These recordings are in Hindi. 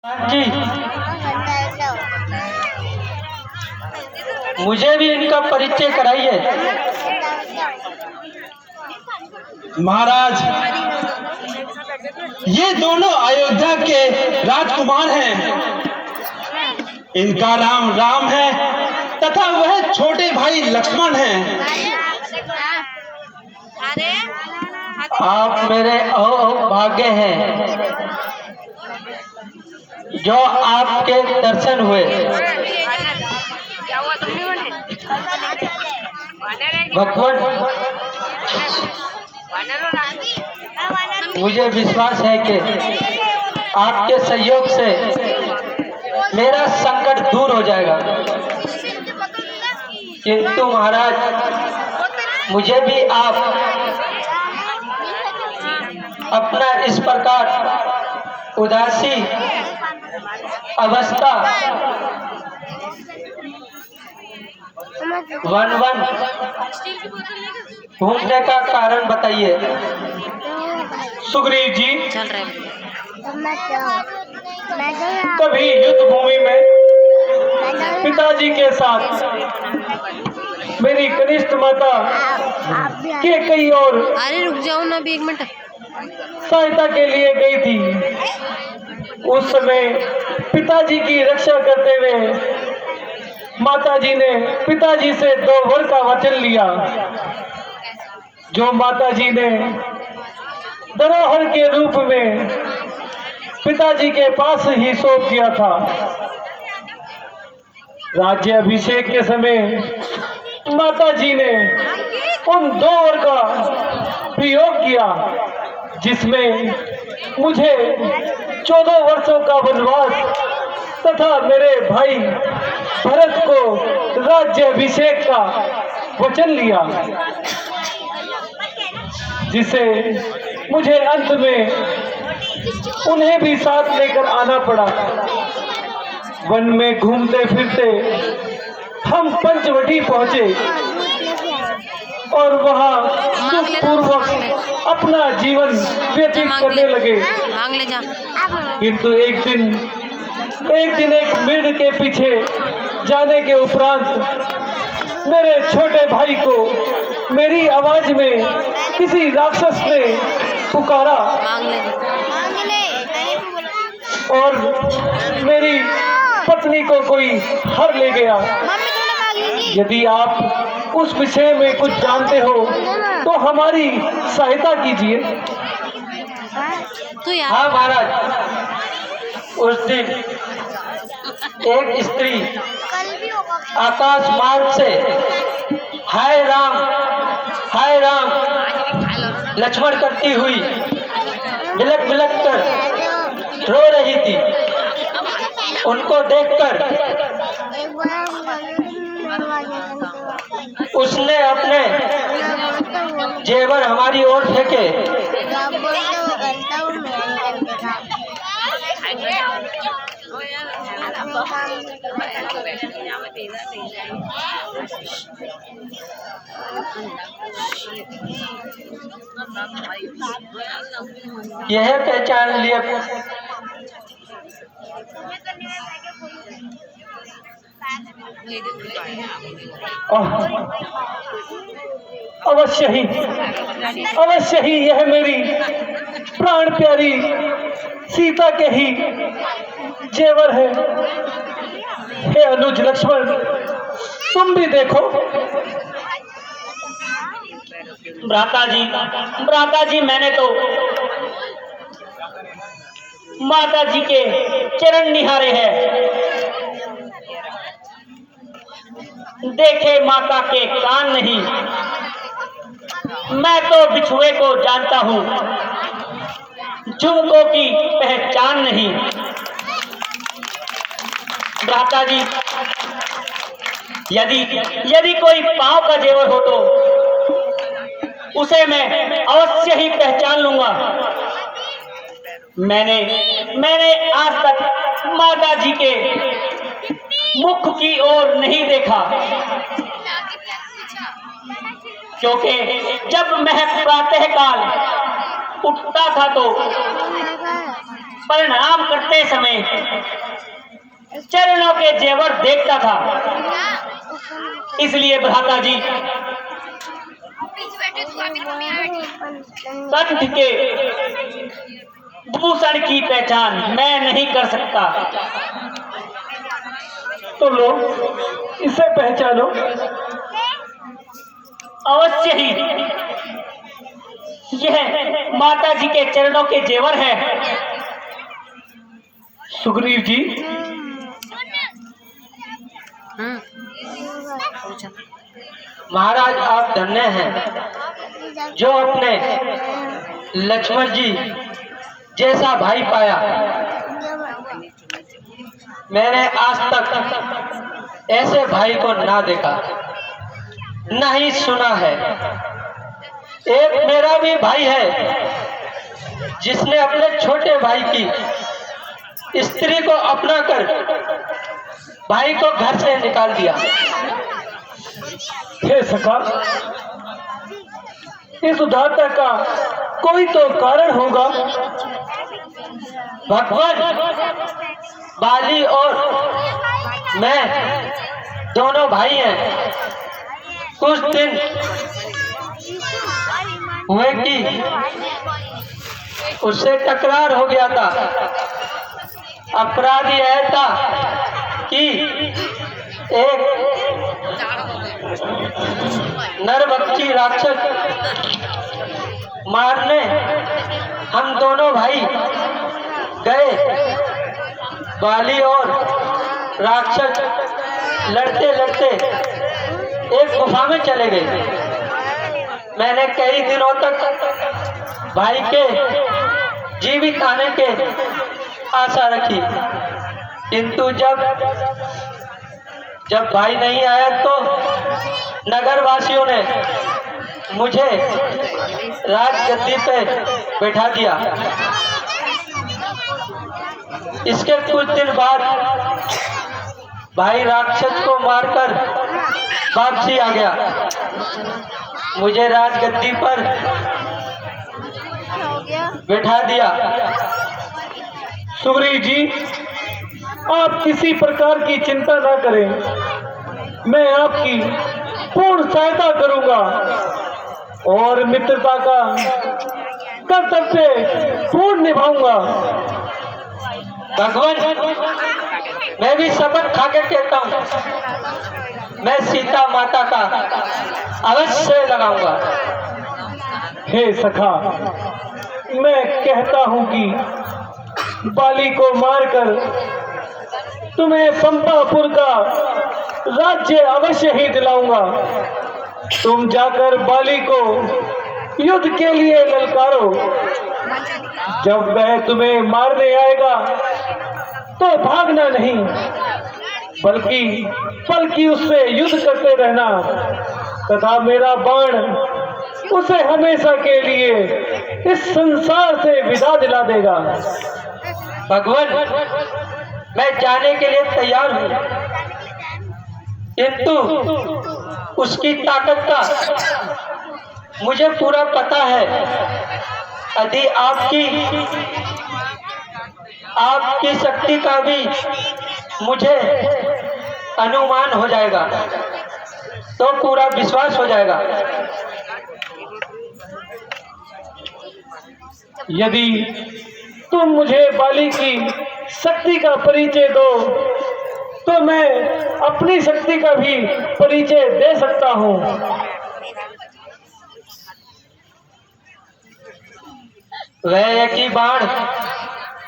जी, मुझे भी इनका परिचय कराइए। महाराज, ये दोनों अयोध्या के राजकुमार हैं। इनका नाम राम है तथा वह छोटे भाई लक्ष्मण हैं। आप मेरे भाग्य हैं जो आपके दर्शन हुए। भगवान, मुझे विश्वास है कि आपके सहयोग से मेरा संकट दूर हो जाएगा। किंतु महाराज, मुझे भी आप अपना इस प्रकार उदासी अवस्था वन वन घूमने का कारण बताइए। सुग्रीव जी, कभी युद्ध भूमि में पिताजी के साथ मेरी कनिष्ठ माता के कई और अरे रुक जाओ ना अभी 1 मिनट। सहायता के लिए गई थी। उस समय पिताजी की रक्षा करते हुए माताजी ने पिताजी से 2 वर का वचन लिया, जो माताजी ने धरोहर के रूप में पिताजी के पास ही सौंप दिया था। राज्य अभिषेक के समय माताजी ने उन 2 वर का प्रयोग किया, जिसमें मुझे 14 वर्षों का वनवास तथा मेरे भाई भरत को राज्य अभिषेक का वचन लिया, जिसे मुझे अंत में उन्हें भी साथ लेकर आना पड़ा। वन में घूमते फिरते हम पंचवटी पहुंचे और वहां सुखपूर्वक अपना जीवन व्यतीत करने लगे। किंतु एक दिन एक मेढ़ के पीछे जाने के उपरांत मेरे छोटे भाई को मेरी आवाज में किसी राक्षस ने पुकारा और मेरी पत्नी को कोई हर ले गया। यदि आप उस विषय में कुछ जानते हो तो हमारी सहायता कीजिए। हाँ महाराज, उस दिन एक स्त्री आकाश मार्ग से हाय राम लक्ष्मण करती हुई बिलक बिलक कर रो रही थी। उनको देखकर उसने अपने जेवर हमारी ओर फेंके। यह पहचान लिया अवश्य ही यह मेरी प्राण प्यारी सीता के ही जेवर है। हे अनुज लक्ष्मण, तुम भी देखो। भ्राता जी, मैंने तो माता जी के चरण निहारे हैं, देखे माता के कान नहीं। मैं तो बिछुए को जानता हूँ, झुमकों की पहचान नहीं। भ्राता जी, यदि कोई पांव का जेवर हो तो उसे मैं अवश्य ही पहचान लूंगा। मैंने आज तक माता जी के मुख की ओर नहीं देखा, क्योंकि जब मैं प्रातः काल उठता था तो प्रणाम करते समय चरणों के जेवर देखता था, इसलिए भ्राता जी कंठ के भूषण की पहचान मैं नहीं कर सकता। तो लो, इसे पहचानो। अवश्य ही यह माता जी के चरणों के जेवर है। सुग्रीव जी, महाराज आप धन्य हैं जो अपने लक्ष्मण जी जैसा भाई पाया। मैंने आज तक ऐसे भाई को ना देखा, ना ही सुना है। एक मेरा भी भाई है जिसने अपने छोटे भाई की स्त्री को अपनाकर भाई को घर से निकाल दिया। हे सखा, इस उदारता का कोई तो कारण होगा। भगवान, बाली और मैं दोनों भाई हैं। कुछ दिन हुए कि उससे तकरार हो गया था। अपराध यह था कि एक नरभक्षी राक्षस मारने हम दोनों भाई गए। बाली और राक्षस लड़ते लड़ते एक गुफा में चले गए। मैंने कई दिनों तक भाई के जीवित आने के आशा रखी, किंतु जब भाई नहीं आया तो नगर वासियों ने मुझे राजगद्दी पे बैठा दिया। इसके कुछ दिन बाद भाई राक्षस को मारकर वापसी आ गया। मुझे राजगद्दी पर बैठा दिया। सुग्रीव जी, आप किसी प्रकार की चिंता ना करें, मैं आपकी पूर्ण सहायता करूंगा और मित्रता का कर्तव्य पूर्ण निभाऊंगा। भगवान, मैं भी शपथ खा के कहता हूँ, मैं सीता माता का अवश्य लगाऊंगा। हे सखा, मैं कहता हूं कि बाली को मारकर तुम्हें पंपापुर का राज्य अवश्य ही दिलाऊंगा। तुम जाकर बाली को युद्ध के लिए ललकारो। जब वह तुम्हें मारने आएगा तो भागना नहीं, बल्कि उससे युद्ध करते रहना, तथा मेरा बाण उसे हमेशा के लिए इस संसार से विदा दिला देगा। भगवान, मैं जाने के लिए तैयार हूँ, किंतु उसकी ताकत का मुझे पूरा पता है। यदि आपकी शक्ति का भी मुझे अनुमान हो जाएगा तो पूरा विश्वास हो जाएगा। यदि तुम मुझे बाली की शक्ति का परिचय दो तो मैं अपनी शक्ति का भी परिचय दे सकता हूँ। वह एक ही बाण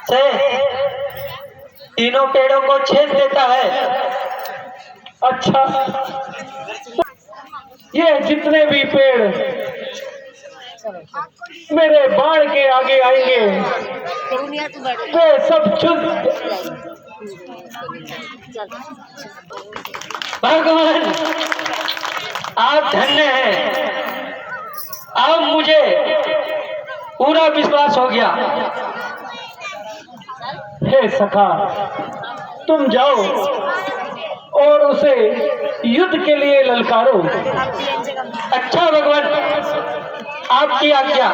से तीनों पेड़ों को छेद देता है। अच्छा, ये जितने भी पेड़ मेरे बाण के आगे आएंगे वे सब भगवान, आप धन्य हैं। अब मुझे पूरा विश्वास हो गया। हे सखा, तुम जाओ और उसे युद्ध के लिए ललकारो। अच्छा भगवान, आपकी आज्ञा।